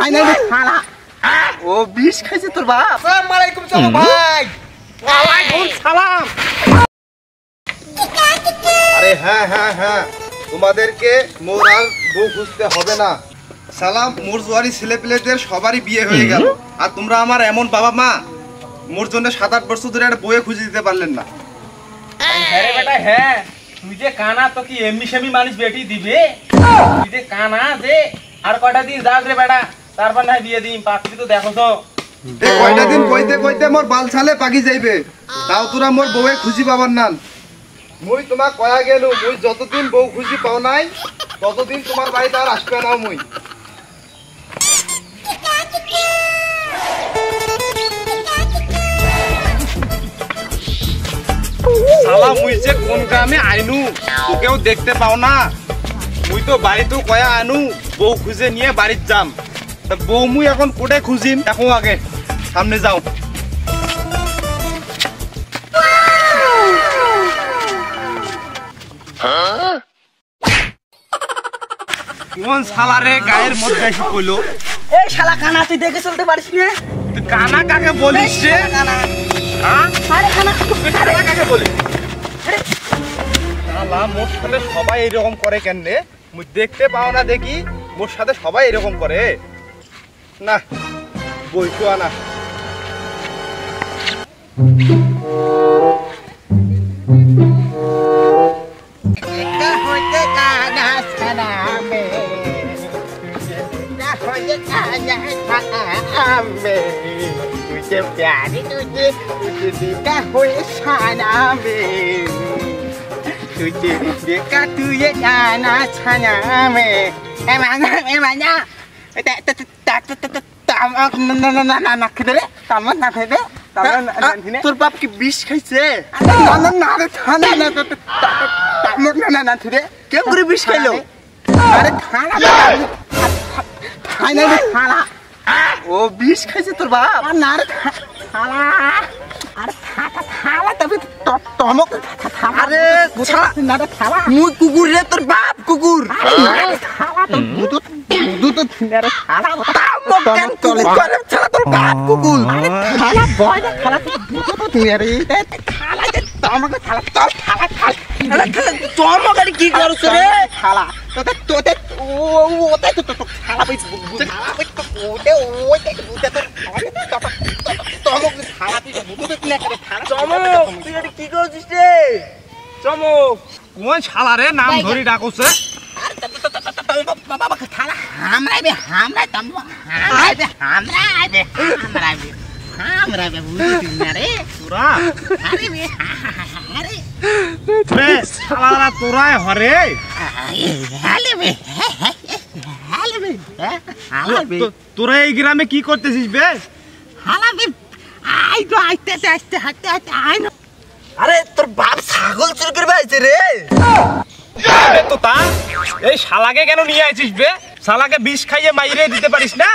Finally খালা ও বিষ খাইছে তোর বাপ। আসসালামু আলাইকুম চলো ভাই। ওয়ালাইকুম সালাম। আরে হ্যাঁ হ্যাঁ হ্যাঁ, তোমাদেরকে মোর আর বউ খুঁজতে হবে না। সালাম, মোর জোয়ারি ছেলে পেলেদের সবারই বিয়ে হয়ে গেল, আর তোমরা আমার এমন বাবা মা মোর জন্য 7-8 বছর ধরে একটা বউয়ে খুঁজে দিতে পারলেন না। হ্যাঁ রে বেটা হ্যাঁ, তুই যে কানা তো কি এমনি সেমি মানুষ বেটি দিবে? তুই যে কানা দে আর কয়টা দিন যাস রে বেটা, তারপর না বিয়ে দিন। পাখি তো দেখো তো কয়টা দিন কইতে কইতে মোর বাল ছালে পাকি যাইবে, তাও তোরা মোর বউয়ে খুঁজি পাবার নান। মুই তোমাক কয়া গেল, মুই যতদিন বউ খুঁজি পাও নাই ততদিন তোমার বাড়িতে আর আসবে না। মুই শালা মুই যে কোন গ্রামে আইনু তোকেও দেখতে পাও না। মুই তো বাড়িতেও কয়া আনু বউ খুঁজে নিয়ে বাড়িতে যাম। তা বউ মুই এখন কোটে খুঁজিম দেখো, আগে সামনে যাও। কোন শালা রে গায়ের মধ্যে এসে কইলো? এই শালা কানা তুই দেখে চলতে পারিস না? তুই কানা কাকে বলিস রে? কানা হ্যাঁ আরে কানা কানা কাকে বলিস? শালা মোর সাথে সবাই এরকম করে কেন রে? মুই দেখতে পাও না দেখি মোর সাথে সবাই এরকম করে না। বই তো আনা तुझे प्यारी तुझे तुझे देखा हुए छाना में तुझे देखा तुझे जाना छाना में ए माना তোর বাপ কি বিষ খাইছে? কেউ করে বিষ খাইলো? আরে ফাইনালি খালা ও বিষ খাইছে তোর বাপ। না রে খালা, আরে খালা তবে টমক আরে না রে খালা মুই কুকুর রে তোর বাপ কুকুর। খালা তো দুধ তো রে খালা টমক চলে করে ছাড়া তোর বাপ কুকুর। আরে খালা বয় না খালা তো দুধ তো রে খালা যে টমক খালা তোর খালা খালা টমক আর কি করছ রে খালা? তোতে তোতে ওতে তো খালা বই খালা বই ওতে ওতে বুতে তোর টমক খালা তুই বুতে না করে খালা টমক তুই এটা কি করছিস রে? চমক কোন শালা রে নাম ধরি ডাকছে? বাবা খালা হামরাইবে হামরাই তম হামরাইবে হামরাইবে হামরাইবে হামরাইবে বুঝি না রে তোরা। আরে বে আরে বে শালা তোরাই হরে হালে বে হালে বে হালে বে তোরা এই গ্রামে কি করতেছিস বে? হালে বে আই তো আইতে আইতে হাতে হাতে আই না। আরে তোর বাপ ছাগল চুরি করে আইছে রে। আরে তো তা এই শালাকে কেন নিয়ে আইছিস বে? শালাকে বিষ খাইয়ে মাইরে দিতে পারিস না?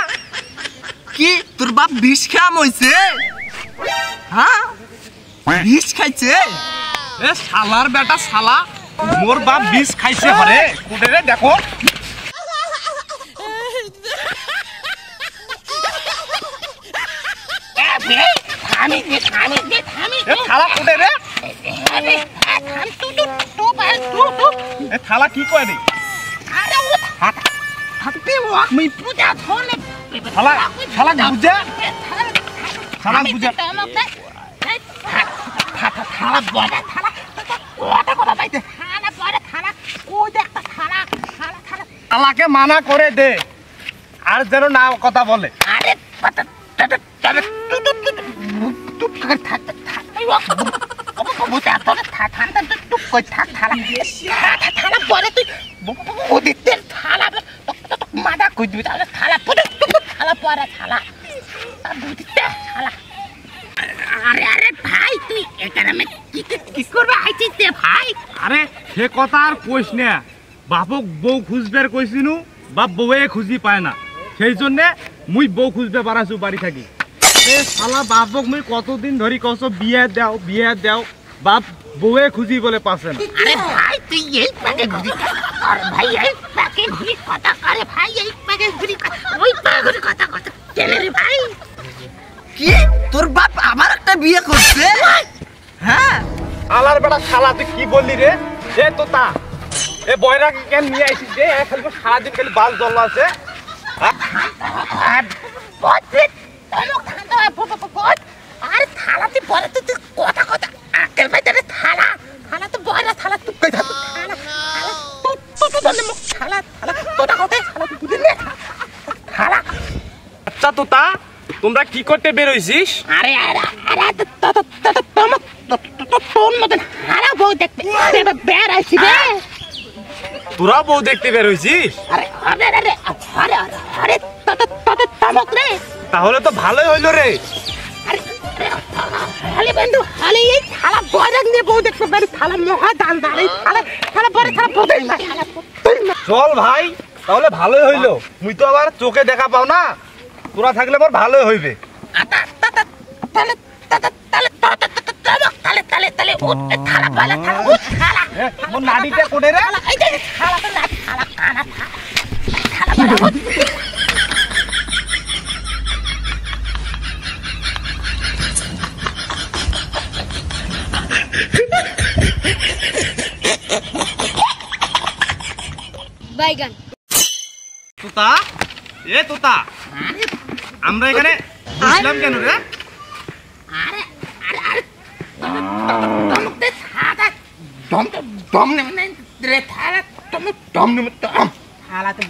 কি তোর বাপ বিষ খাম হইছে? হ্যাঁ বিষ খাইছে? এ শালার বেটা শালা মোর বাপ বিষ খাইছে হরে কুটে রে দেখো। আমি এ শালা কুটে রে এ শালা কি কয় রে? শালা শালা বুঝা শালা বুঝা শালাকে মানা করে দে আর যেন না কথা বলে। আরে সে কথা আর কইস না, বাপক বউ খুঁজবে কইছিনু বাপ বউয়ে খুঁজি পায় না, সেই জন্য মুই বউ খুঁজতে পারাছু বাড়ি থাকি। শালা বাপক মুই কতদিন ধরি কস বিয়ে দাও বাপ বউয়ে খুঁজি বলে পাছে না। আরে ভাই তুই এই পাকে ঘুরি আর ভাই এই পাকে ঘুরি কথা করে ভাই, এই পাগে ঘুরি ওই পাগে ঘুরি কথা কথা কেন রে ভাই? কি তোর বাপ আবার একটা বিয়ে করছে? হ্যাঁ আলার বেটা শালা তুই কি বললি রে? এ তোতা এ বয়রাকে কেন নিয়ে আইছিস রে? খালি সারাদিন খালি বাল জল আছে। আরে থালা তুই পরে তুই কথা কথা আকেল পাইতে রে। থালা থালা তো বয়রা থালা তুই কই থালা থালা তো বলে মুখ থালা থালা কথা কথা থালা তুই বুঝলি না থালা। আচ্ছা তোতা তোমরা কি করতে বের হইছিস? আরে আরে আরে তোর মতন হারা বউ দেখতে বের আইছি রে। তোরা বউ দেখতে বের হইছিস? আরে আরে আরে আরে আরে তামক রে। তাহলে তো ভালোই হইলো রে। আরে হালে বন্ধু হালে এই থালা বয়রা নিয়ে বউ দেখতে বের থালা মহা দাল দাল এই থালা থালা বড় থালা বদল না থালা বদল না। চল ভাই তাহলে ভালোই হইলো। মুই তো আবার চোখে দেখা পাও না, তোরা থাকলে মোর ভালোই হইবে। তাহলে তাহলে তাহলে তাহলে তাহলে ও থালা বালা থালা ও থালা মোর নাড়িটা কোনে রে? এই যে থালা তো না থালা কানা থালা বালা বাইগান। তোতা এ তোতা আমরা এখানে বসলাম কেন রে? আরে আরে আরে দমতে থালা দম তো দম নে রে থালা দম দম নে দম থালা তো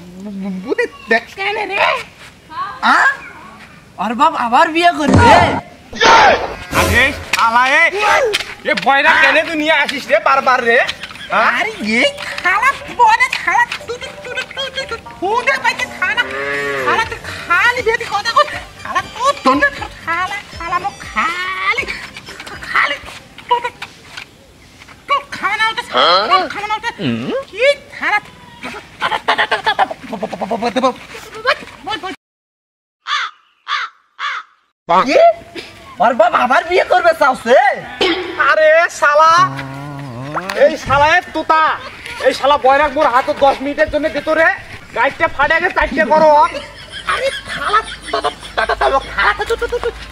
বুদে দেখ কেন রে? আর বাপ আবার বিয়ে করবে? আরে শালা এ বয়রা কেনে তুই নিয়ে আসিস রে বারবার রে? আরে এই থালা বড় থালা তুই ফুদে পাইতে থালা থালা তো খালি বেদি কথা কই থালা তো তোন থালা থালা মো খালি খালি তো খানা তো খানা তো কি থালা কি আর বাপ আবার বিয়ে করবে চাওছে? আরে শালা এই শালা এ তোতা এই শালা বয়রাক মোর হাতে 10 মিনিটের জন্য দিত রে। গাইটটা ফাড়ে আগে চারটে করো। আরে থালা থালা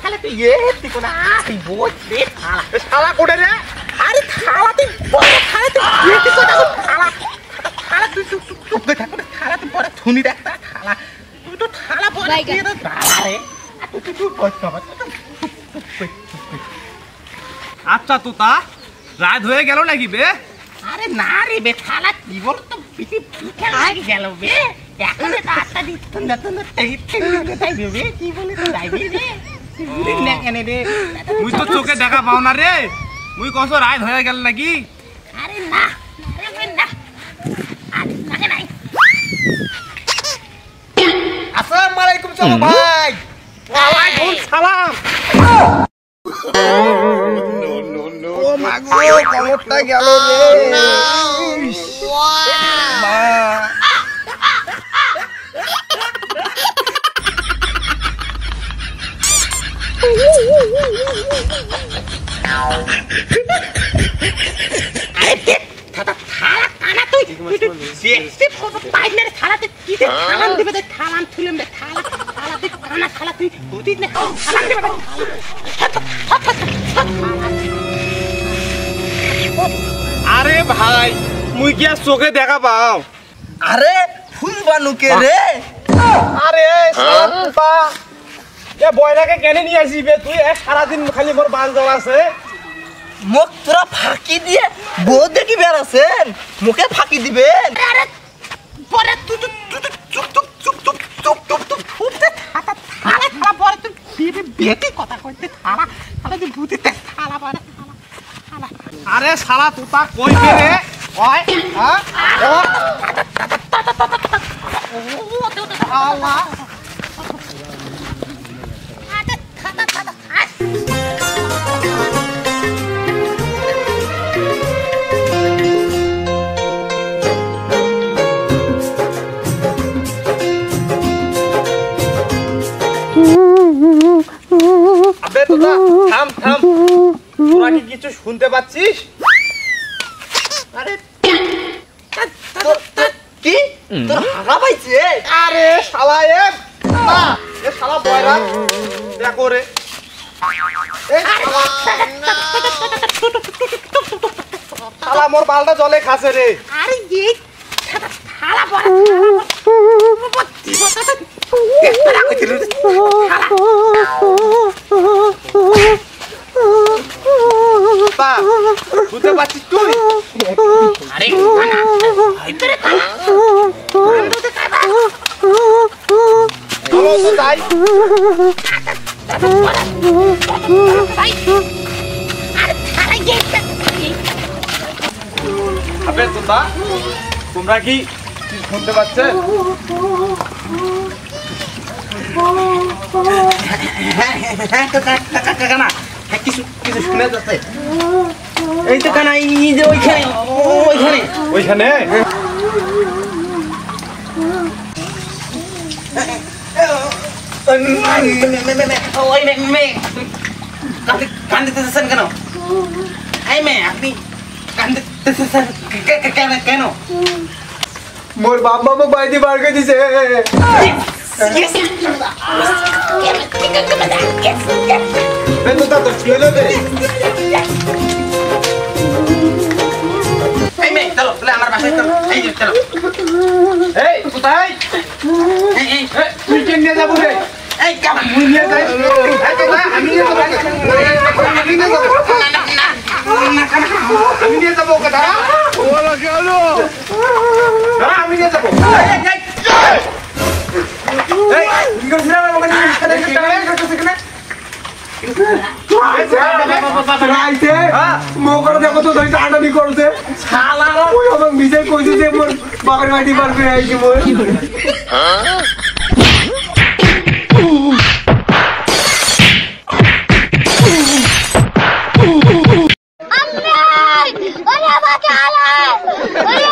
থালা তুই এ তুই না তুই বোঝ রে থালা শালা কোটে রে? আরে থালা তুই বড় থালা তুই এ তুই কথা থালা থালা তুই তুই থালা তুই বড় থুনি দেখতা থালা তুই তো থালা বড় দিয়ে তো থালা রে তুই কষ্ট আচ্ছা তোতা রাত হয়ে গেল নাকি বে? আরে না রে বে থালা কি বল তো পিটি পিঠে লাগি গেল বে এখন তো আটটা দিন নতুন তাই বে কি বলে তো যাইবি রে তুই না কেন রে? মুই তো চোখে দেখা পাও না রে। মুই কস রাত হয়ে গেল নাকি? আরে না আরে না আরে না নাই। আসসালামু আলাইকুম চলো ভাই। ওয়ালাইকুম সালাম। ও মাগো কমরটা গেল রে। মা আরে থালা কানা তুই তুই ফটো পাই না থালা তুই কি থালান দিবে তুই থালান তুলম দে থালা থালা তুই কানা থালা তুই তুই না থালান দিবে আরে ভাই মুই কি আর চোখে দেখা পাও? আরে ফুল বানুকে রে। আরে শালা তোতা এ বয়রাকে কেনে নিয়ে আসিবে তুই? সারাদিন খালি মোর বাল জল আছে। মুখ তোরা ফাঁকি দিয়ে বউ দেখি বেড়াছেন, মুখে ফাঁকি দিবেন। আরে পরে তুই চুপ চুপ চুপ চুপ চুপ চুপ চুপ ফুটতে থালা থালা থালা পরে তুই বিয়ে বিয়েতে কথা কইতে থালা থালা তুই ভূতিতে থালা পরে থালা থালা আরে শালা তোতা কই রে? ওই হ্যাঁ আল্লাহ আরে থালা থালা আবে তোতা থাম থাম। তোরা কি কিছু শুনতে পাচ্ছিস? আরে কি তোর হাগা পাইছে আরে শালা এ শালা বয়রা দেখো রে এই শালা মোর বালটা জলে খাসে রে আরে এই থালা পড়া তা বুঝতে পারছিস তুই আরে ভিতরে চলো তো যাই আবে তোমরা তোমরা কি শুনতে পাচ্ছেন কিছু কিছু শুনে যাচ্ছে এই তো কানা এই যে ওইখানে ওইখানে ওই মেয়ে কান্দিতেছেন কেন এই মেয়ে আপনি কান্দিতেছেন কেন মোর বাপ মা বাইরে বার করে দিছে এই মেয়ে চলো বলে আমার বাসায় চলো এই যে চলো এই কোথায় তুই কে নিয়ে যাবো রে এই কেমন তুই নিয়ে যাই আমি নিয়ে যাবো আমি নিয়ে যাবো আমি নিয়ে যাবো ওকে দাঁড়া দাঁড়া আমি নিয়ে যাবো বাবার বাড়ি বার করে আইছি আমাকে আলাই